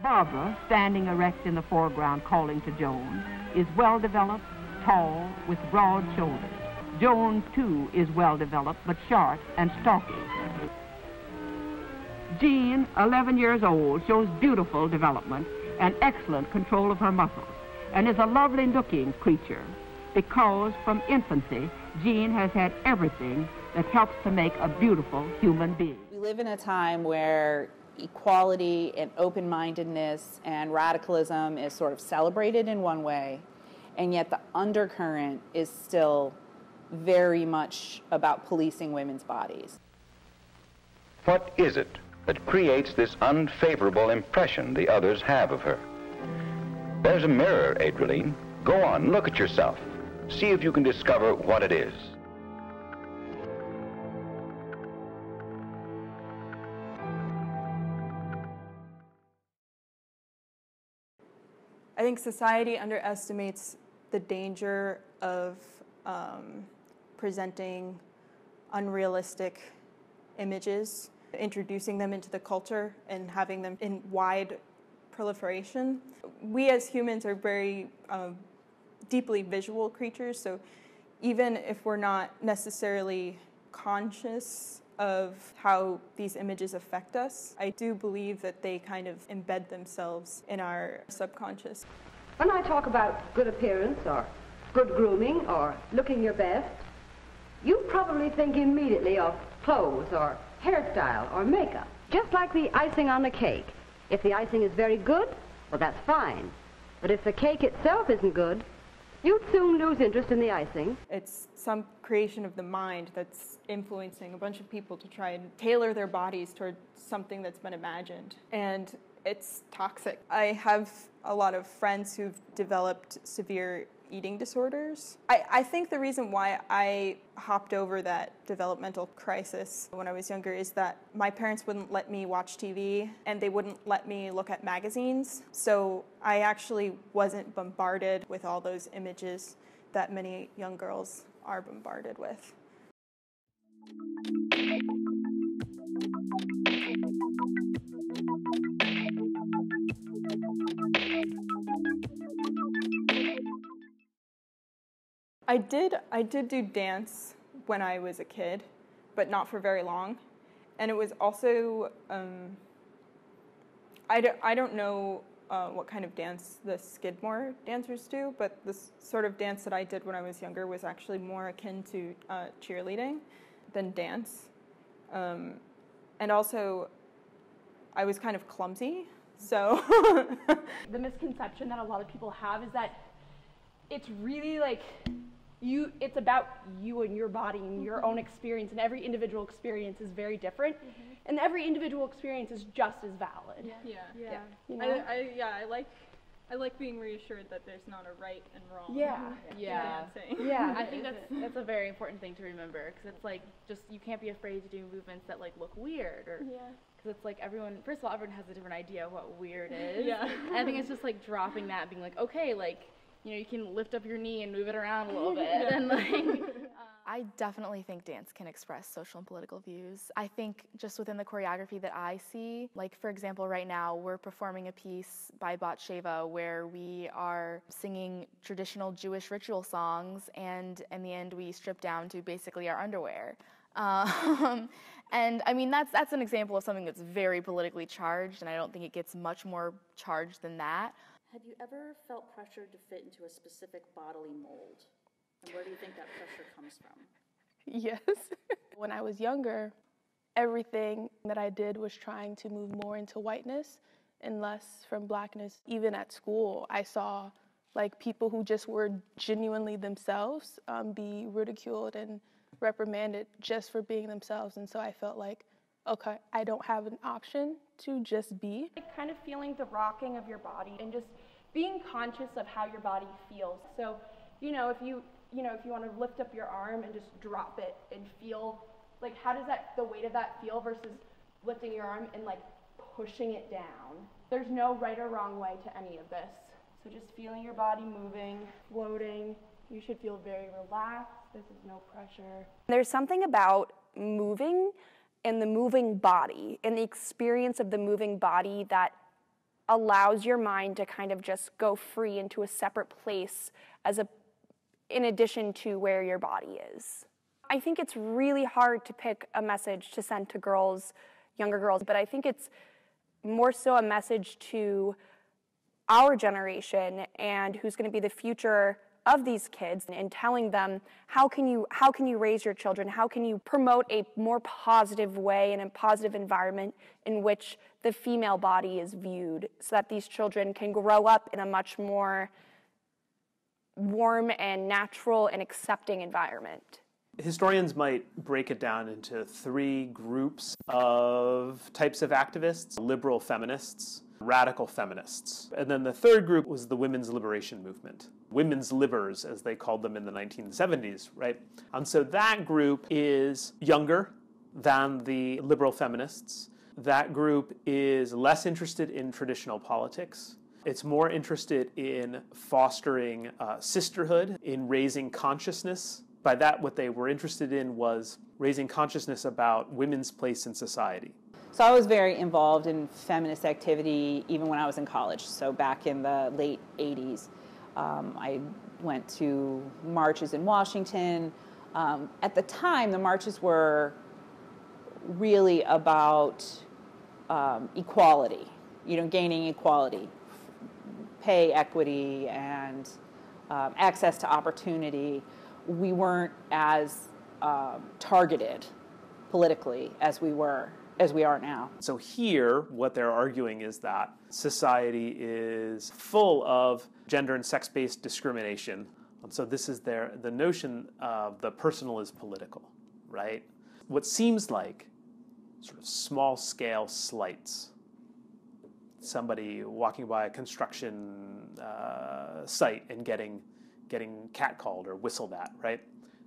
Barbara, standing erect in the foreground calling to Joan, is well-developed, tall, with broad shoulders. Joan, too, is well-developed, but short and stocky. Jean, 11 years old, shows beautiful development and excellent control of her muscles, and is a lovely-looking creature because, from infancy, Jean has had everything that helps to make a beautiful human being. We live in a time where equality and open-mindedness and radicalism is sort of celebrated in one way, and yet the undercurrent is still very much about policing women's bodies. What is it that creates this unfavorable impression the others have of her? There's a mirror, Adrienne. Go on, look at yourself. See if you can discover what it is. I think society underestimates the danger of presenting unrealistic images, introducing them into the culture and having them in wide proliferation. We as humans are very deeply visual creatures, so even if we're not necessarily conscious of how these images affect us, I do believe that they kind of embed themselves in our subconscious. When I talk about good appearance or good grooming or looking your best, you probably think immediately of clothes or hairstyle or makeup, just like the icing on the cake. If the icing is very good, well, that's fine. But if the cake itself isn't good, you'd soon lose interest in the icing. It's some creation of the mind that's influencing a bunch of people to try and tailor their bodies toward something that's been imagined. And it's toxic. I have a lot of friends who've developed severe eating disorders. I think the reason why I hopped over that developmental crisis when I was younger is that my parents wouldn't let me watch TV and they wouldn't let me look at magazines. So I actually wasn't bombarded with all those images that many young girls are bombarded with. I did do dance when I was a kid, but not for very long. And it was also, I don't know what kind of dance the Skidmore dancers do, but this sort of dance that I did when I was younger was actually more akin to cheerleading than dance. And also, I was kind of clumsy, so. The misconception that a lot of people have is that it's really like, it's about you and your body and your own experience, and every individual experience is very different, and every individual experience is just as valid. Yeah. You know? I like being reassured that there's not a right and wrong. Yeah. I think that's a very important thing to remember, because it's like, just, you can't be afraid to do movements that like look weird, or because it's like first of all, everyone has a different idea of what weird is. And I think it's just like dropping that and being like, okay, like, you know, you can lift up your knee and move it around a little bit. And like, I definitely think dance can express social and political views. I think just within the choreography that I see, like for example, right now we're performing a piece by Batsheva where we are singing traditional Jewish ritual songs, and in the end we strip down to basically our underwear. And I mean, that's an example of something that's very politically charged, and I don't think it gets much more charged than that. Have you ever felt pressured to fit into a specific bodily mold? And where do you think that pressure comes from? Yes. When I was younger, everything that I did was trying to move more into whiteness and less from blackness. Even at school, I saw like people who just were genuinely themselves be ridiculed and reprimanded just for being themselves. And so I felt like, okay, I don't have an option to just be. Like kind of feeling the rocking of your body and just being conscious of how your body feels. So, if you want to lift up your arm and just drop it and feel like, how does the weight of that feel versus lifting your arm and like pushing it down? There's no right or wrong way to any of this. So just feeling your body moving, floating. You should feel very relaxed. This is no pressure. There's something about moving and the moving body and the experience of the moving body that allows your mind to kind of just go free into a separate place in addition to where your body is. I think it's really hard to pick a message to send to girls, younger girls, but I think it's more so a message to our generation and who's going to be the future of these kids, and telling them how can you raise your children, how can you promote a more positive way and a positive environment in which the female body is viewed, so that these children can grow up in a much more warm and natural and accepting environment. Historians might break it down into 3 groups of types of activists: liberal feminists, radical feminists. And then the third group was the women's liberation movement. Women's livers, as they called them in the 1970s, right? And so that group is younger than the liberal feminists. That group is less interested in traditional politics. It's more interested in fostering sisterhood, in raising consciousness. By that, what they were interested in was raising consciousness about women's place in society. So I was very involved in feminist activity even when I was in college. So back in the late 80s, I went to marches in Washington. At the time, the marches were really about equality, gaining equality, pay equity, and access to opportunity. We weren't as targeted politically as we are now. So here, what they're arguing is that society is full of gender and sex-based discrimination. And so this is the notion of the personal is political, right? What seems like sort of small-scale slights. Somebody walking by a construction site and getting catcalled or whistled at, right?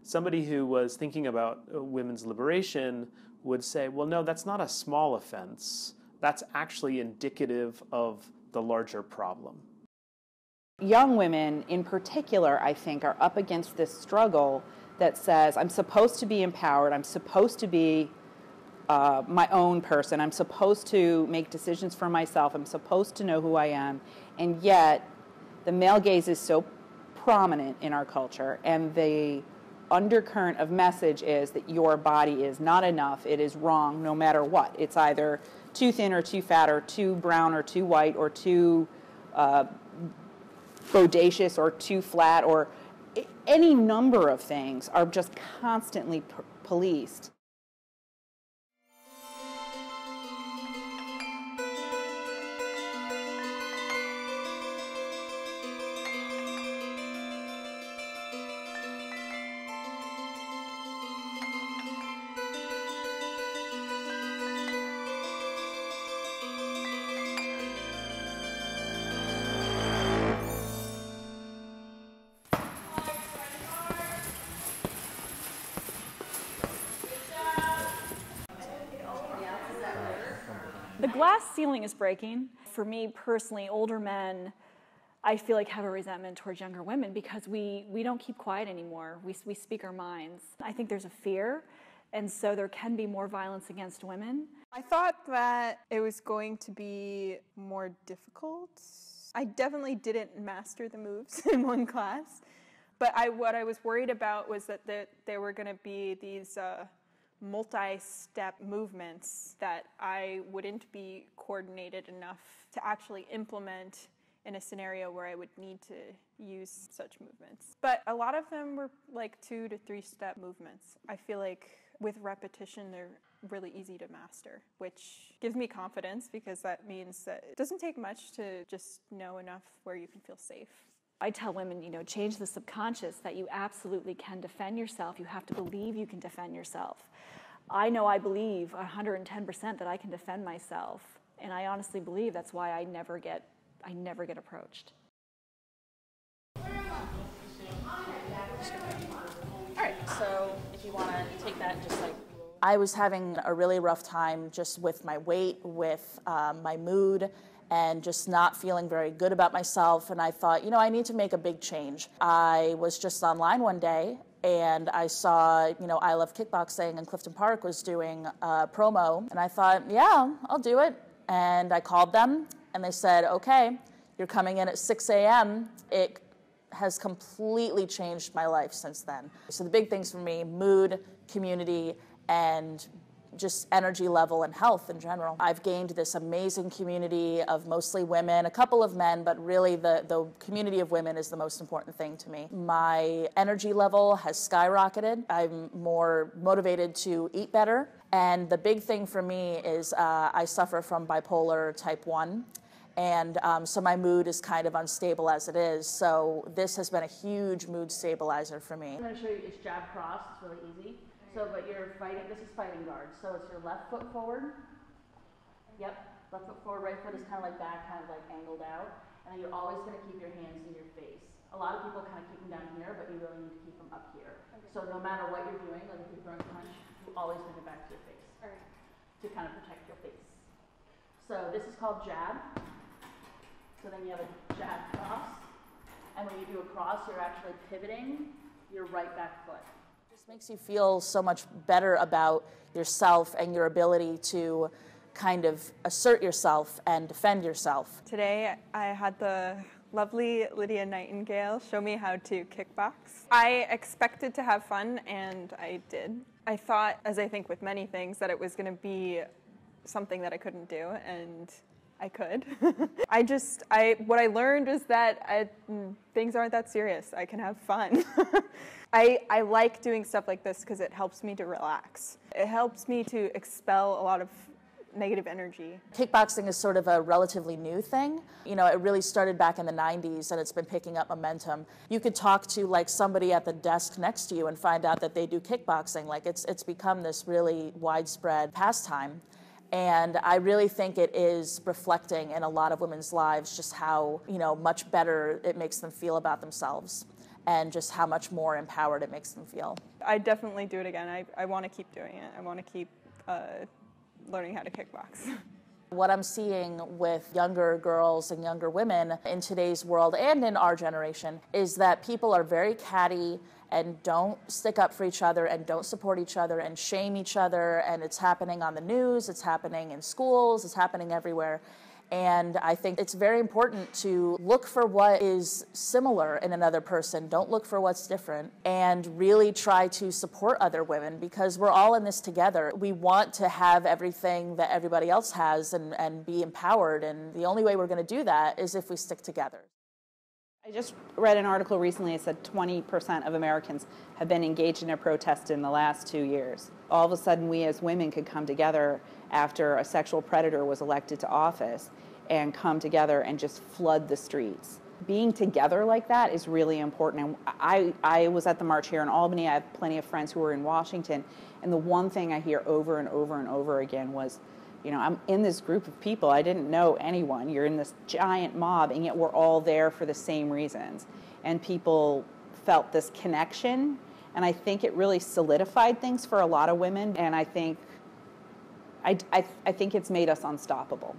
Somebody who was thinking about women's liberation would say, well, no, that's not a small offense. That's actually indicative of the larger problem. Young women in particular, I think, are up against this struggle that says, I'm supposed to be empowered, I'm supposed to be my own person, I'm supposed to make decisions for myself, I'm supposed to know who I am, and yet the male gaze is so prominent in our culture, and the undercurrent of message is that your body is not enough, it is wrong no matter what. It's either too thin or too fat or too brown or too white or too bodacious or too flat, or any number of things are just constantly policed. The glass ceiling is breaking. For me personally, older men, I feel like have a resentment towards younger women because we don't keep quiet anymore. We speak our minds. I think there's a fear, and so there can be more violence against women. I thought that it was going to be more difficult. I definitely didn't master the moves in one class, but what I was worried about was that there were going to be these multi-step movements that I wouldn't be coordinated enough to actually implement in a scenario where I would need to use such movements. But a lot of them were like 2 to 3 step movements. I feel like with repetition, they're really easy to master, which gives me confidence because that means that it doesn't take much to just know enough where you can feel safe. I tell women, change the subconscious, that you absolutely can defend yourself. You have to believe you can defend yourself. I know I believe 110% that I can defend myself, and I honestly believe that's why I never get approached. All right, so if you want to take that, just like. I was having a really rough time just with my weight, with my mood, and just not feeling very good about myself. And I thought, I need to make a big change. I was just online one day, and I saw, I Love Kickboxing, and Clifton Park was doing a promo. And I thought, yeah, I'll do it. And I called them, and they said, okay, you're coming in at 6 a.m. It has completely changed my life since then. So the big things for me, mood, community, and just energy level and health in general. I've gained this amazing community of mostly women, a couple of men, but really the community of women is the most important thing to me. My energy level has skyrocketed. I'm more motivated to eat better. And the big thing for me is I suffer from bipolar type 1. And so my mood is kind of unstable as it is. So this has been a huge mood stabilizer for me. I'm going to show you, it's jab cross, it's really easy. So, but you're fighting, this is fighting guard. So it's your left foot forward. Yep, left foot forward, right foot is kind of like back, kind of like angled out. And then you're always going to keep your hands in your face. A lot of people kind of keep them down here, but you really need to keep them up here. Okay. So no matter what you're doing, like if you're throwing a punch, you always bring it back to your face. All right. To kind of protect your face. So this is called jab. So then you have a jab cross. And when you do a cross, you're actually pivoting your right back foot. Makes you feel so much better about yourself and your ability to kind of assert yourself and defend yourself. Today I had the lovely Lydia Nightingale show me how to kickbox. I expected to have fun, and I did. I thought, as I think with many things, that it was going to be something that I couldn't do, and I could. What I learned is that things aren't that serious. I can have fun. I like doing stuff like this because it helps me to relax. It helps me to expel a lot of negative energy. Kickboxing is sort of a relatively new thing. You know, it really started back in the 90s and it's been picking up momentum. You could talk to like somebody at the desk next to you and find out that they do kickboxing. Like it's become this really widespread pastime. And I really think it is reflecting in a lot of women's lives just how, you know, much better it makes them feel about themselves and just how much more empowered it makes them feel. I definitely do it again. I want to keep doing it. I want to keep learning how to kickbox. What I'm seeing with younger girls and younger women in today's world and in our generation is that people are very catty and don't stick up for each other and don't support each other and shame each other, and it's happening on the news, it's happening in schools, it's happening everywhere. And I think it's very important to look for what is similar in another person. Don't look for what's different, and really try to support other women because we're all in this together. We want to have everything that everybody else has and be empowered, and the only way we're going to do that is if we stick together. I just read an article recently that said 20% of Americans have been engaged in a protest in the last 2 years. All of a sudden, we as women could come together after a sexual predator was elected to office and come together and just flood the streets. Being together like that is really important. And I was at the march here in Albany. I have plenty of friends who were in Washington. And the one thing I hear over and over and over again was, you know, I'm in this group of people. I didn't know anyone. You're in this giant mob, and yet we're all there for the same reasons. And people felt this connection, and I think it really solidified things for a lot of women. And I think it's made us unstoppable.